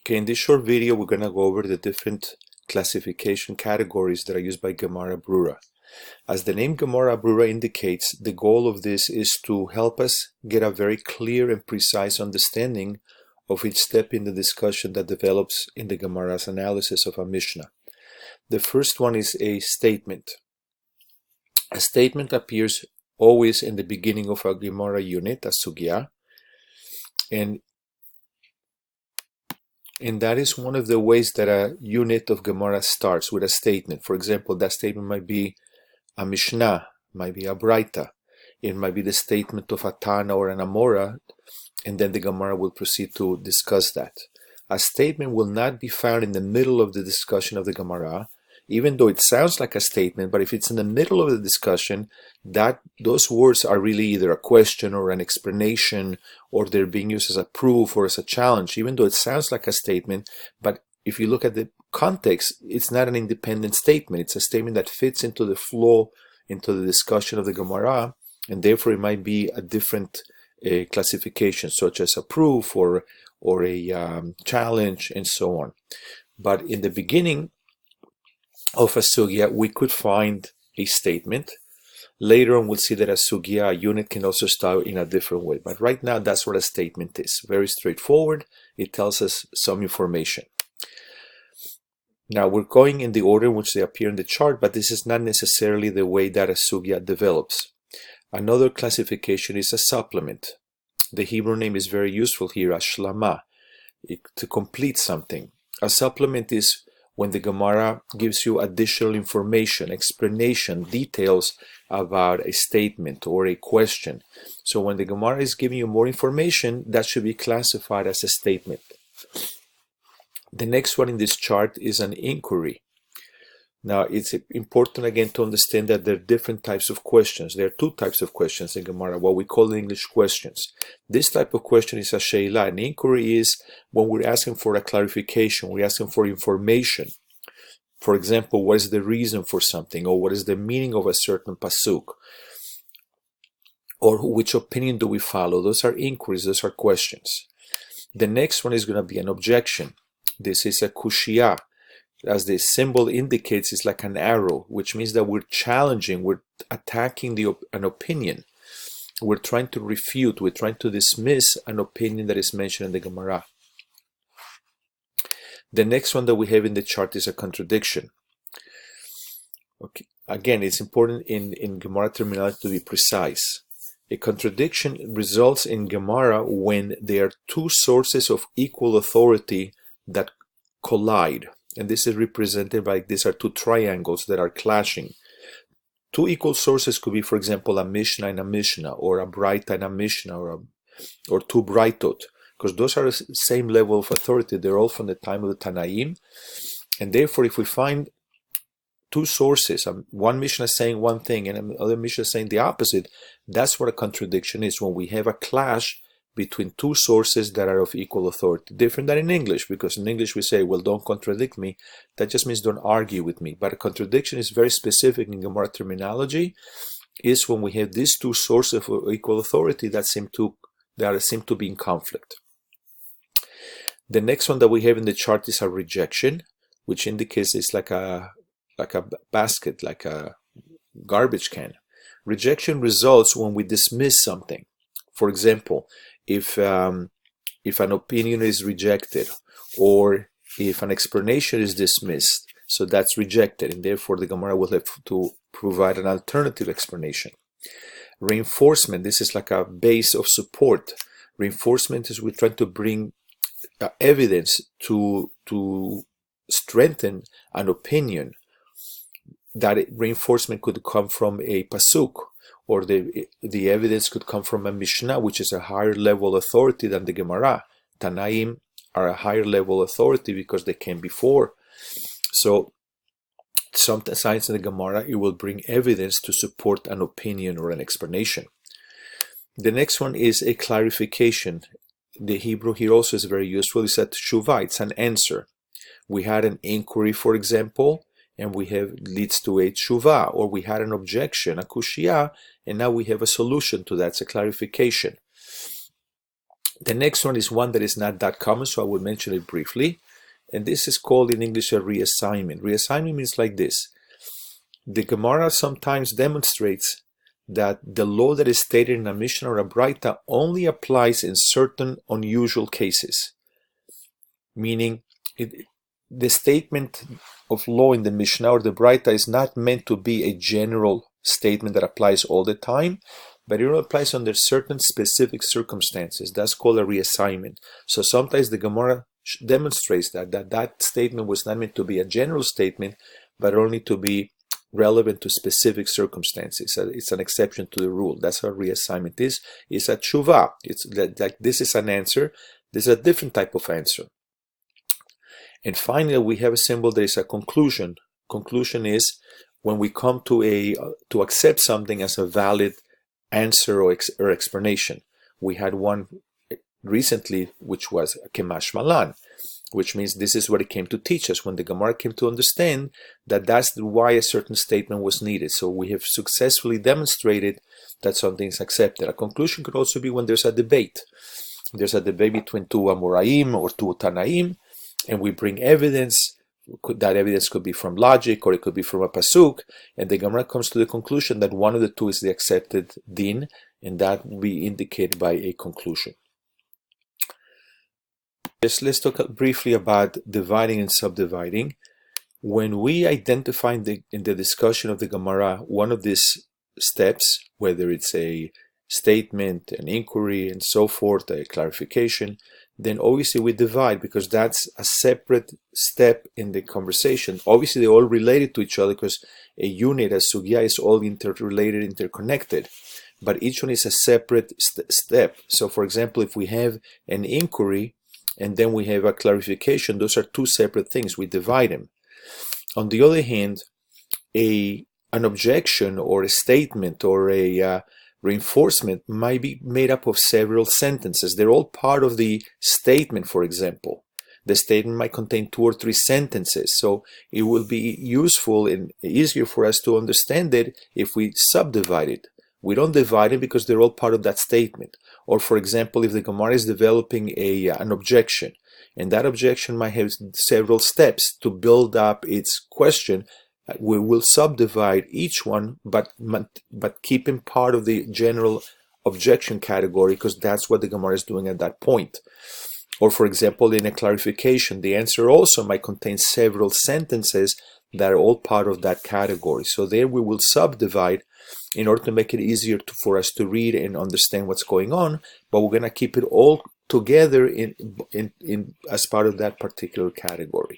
Okay, in this short video, we're going to go over the different classification categories that are used by Gemara Brura. As the name Gemara Brura indicates, the goal of this is to help us get a very clear and precise understanding of each step in the discussion that develops in the Gemara's analysis of a Mishnah. The first one is a statement. A statement appears always in the beginning of a Gemara unit, a sugya, and that is one of the ways that a unit of Gemara starts, with a statement. For example, that statement might be a Mishnah, might be a Braita, it might be the statement of a Tana or an Amora, and then the Gemara will proceed to discuss that. A statement will not be found in the middle of the discussion of the Gemara, even though it sounds like a statement, but if it's in the middle of the discussion, those words are really either a question or an explanation, or they're being used as a proof or as a challenge, even though it sounds like a statement. But if you look at the context, it's not an independent statement. It's a statement that fits into the flow, into the discussion of the Gemara, and therefore it might be a different classification, such as a proof or a challenge and so on. But in the beginning of a sugya, we could find a statement. Later on, we'll see that a sugya, a unit, can also start in a different way. But right now, that's what a statement is. Very straightforward. It tells us some information. Now, we're going in the order in which they appear in the chart, but this is not necessarily the way that a sugya develops. Another classification is a supplement. The Hebrew name is very useful here, ashlama, to complete something. A supplement is when the Gemara gives you additional information, explanation, details about a statement or a question. So when the Gemara is giving you more information, that should be classified as a statement. The next one in this chart is an inquiry. Now, it's important again to understand that there are different types of questions. There are two types of questions in Gemara, what we call English questions. This type of question is a sheila. An inquiry is when we're asking for a clarification, we're asking for information. For example, what is the reason for something, or what is the meaning of a certain pasuk, or which opinion do we follow? Those are inquiries, those are questions. The next one is going to be an objection. This is a kushia. As the symbol indicates, it's like an arrow, which means that we're challenging, we're attacking an opinion. We're trying to refute, we're trying to dismiss an opinion that is mentioned in the Gemara. The next one that we have in the chart is a contradiction. Okay. Again, it's important in Gemara terminology to be precise. A contradiction results in Gemara when there are two sources of equal authority that collide. And this is represented by, these are two triangles that are clashing. Two equal sources could be, for example, a Mishnah and a Mishnah, or a Braita and a Mishnah, or two Braitot, because those are the same level of authority. They're all from the time of the Tanaim. And therefore, if we find two sources, one Mishnah saying one thing and another Mishnah saying the opposite, that's what a contradiction is, when we have a clash between two sources that are of equal authority. Different than in English, because in English we say, well, don't contradict me. That just means don't argue with me. But a contradiction is very specific in Gemara terminology, is when we have these two sources of equal authority that seem to be in conflict. The next one that we have in the chart is a rejection, which indicates it's like a basket, like a garbage can. Rejection results when we dismiss something. For example, if an opinion is rejected, or if an explanation is dismissed, so that's rejected, and therefore the Gemara will have to provide an alternative explanation. Reinforcement, this is like a base of support. Reinforcement is we're trying to bring evidence to strengthen an opinion. That reinforcement could come from a pasuk, or the evidence could come from a Mishnah, which is a higher level authority than the Gemara. Tanaim are a higher level authority because they came before. So sometimes in the Gemara, it will bring evidence to support an opinion or an explanation. The next one is a clarification. The Hebrew here also is very useful. It's a teshuvah, it's an answer. We had an inquiry, for example, and we have leads to a teshuvah, or we had an objection, a kushia, and now we have a solution to that. It's a clarification. The next one is one that is not that common, so I will mention it briefly. And this is called in English a reassignment. Reassignment means like this. The Gemara sometimes demonstrates that the law that is stated in a Mishnah or a Braita only applies in certain unusual cases. Meaning, the statement of law in the Mishnah or the Braita is not meant to be a general statement that applies all the time, but it only applies under certain specific circumstances. That's called a reassignment. So sometimes the Gemara demonstrates that statement was not meant to be a general statement, but only to be relevant to specific circumstances. It's an exception to the rule. That's what reassignment is. It's a tshuva. It's like this is an answer. This is a different type of answer. And finally, we have a symbol that is a conclusion. Conclusion is when we come to accept something as a valid answer or explanation. We had one recently, which was Kemash Malan, which means this is what it came to teach us, when the Gemara came to understand that that's why a certain statement was needed. So we have successfully demonstrated that something is accepted. A conclusion could also be when there's a debate. There's a debate between two Amoraim or two Tanaim, and we bring evidence. That evidence could be from logic or it could be from a pasuk, and the Gemara comes to the conclusion that one of the two is the accepted din, and that will be indicated by a conclusion. Let's talk briefly about dividing and subdividing. When we identify in the discussion of the Gemara one of these steps, whether it's a statement, an inquiry, and so forth, a clarification, then obviously we divide because that's a separate step in the conversation. Obviously they're all related to each other because a unit, a sugya, is all interrelated, interconnected, but each one is a separate step. So for example, if we have an inquiry and then we have a clarification, those are two separate things. We divide them. On the other hand, an objection or a statement or a reinforcement might be made up of several sentences. They're all part of the statement, for example. The statement might contain 2 or 3 sentences, so it will be useful and easier for us to understand it if we subdivide it. We don't divide it because they're all part of that statement. Or for example, if the Gemara is developing an objection, and that objection might have several steps to build up its question, we will subdivide each one, but keeping part of the general objection category, because that's what the Gemara is doing at that point. Or for example, in a clarification, the answer also might contain several sentences that are all part of that category. So there we will subdivide in order to make it easier for us to read and understand what's going on, but we're going to keep it all together in as part of that particular category.